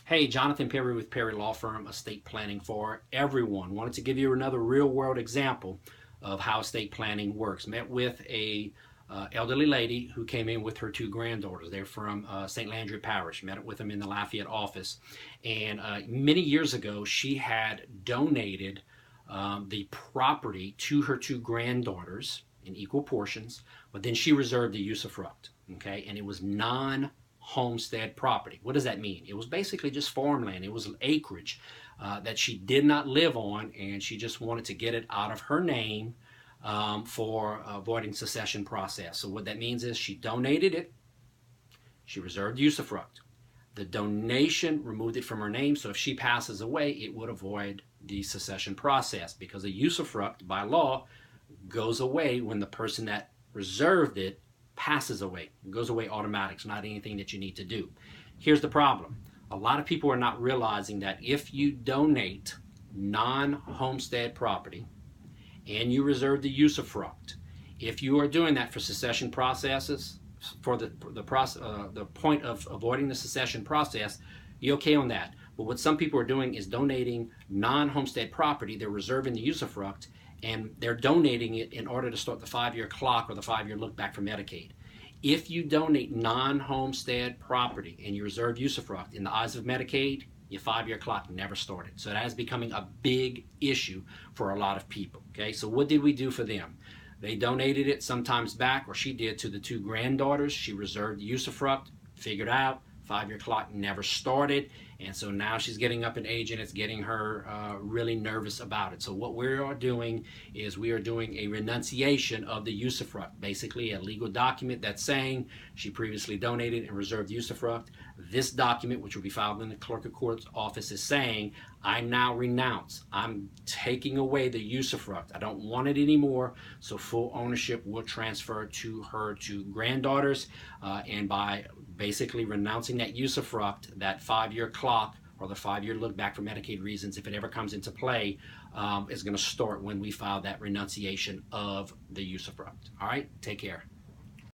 Hey, Jonathan Perry with Perry Law Firm, estate planning for everyone. Wanted to give you another real world example of how estate planning works. Met with a elderly lady who came in with her two granddaughters. They're from St. Landry Parish. Met with them in the Lafayette office. And many years ago, she had donated the property to her two granddaughters in equal portions, but then she reserved the usufruct. Okay, and it was non-homestead property. What does that mean? It was basically just farmland. It was acreage that she did not live on, and she just wanted to get it out of her name for avoiding succession process. So what that means is she donated it, she reserved usufruct. The donation removed it from her name, so if she passes away, it would avoid the succession process, because a usufruct by law goes away when the person that reserved it passes away. It goes away automatic. It's not anything that you need to do. Here's the problem. A lot of people are not realizing that if you donate non-homestead property and you reserve the usufruct, if you are doing that for succession processes, for the point of avoiding the succession process, you're okay on that. But what some people are doing is donating non-homestead property. They're reserving the usufruct, and they're donating it in order to start the 5-year clock or the 5-year look back for Medicaid. If you donate non-homestead property and you reserve usufruct, in the eyes of Medicaid, your 5-year clock never started. So that is becoming a big issue for a lot of people. Okay, so what did we do for them? They donated it sometimes back, or she did, to the two granddaughters. She reserved the usufruct, figured out 5-year clock never started, and so now she's getting up in age, and it's getting her really nervous about it. So what we are doing is we are doing a renunciation of the usufruct, basically a legal document that's saying she previously donated and reserved usufruct. This document, which will be filed in the clerk of court's office, is saying, I now renounce. I'm taking away the usufruct. I don't want it anymore, so full ownership will transfer to her two granddaughters, and by basically renouncing that usufruct, that 5-year clock or the 5-year look back for Medicaid reasons, if it ever comes into play, is going to start when we file that renunciation of the usufruct. All right, take care.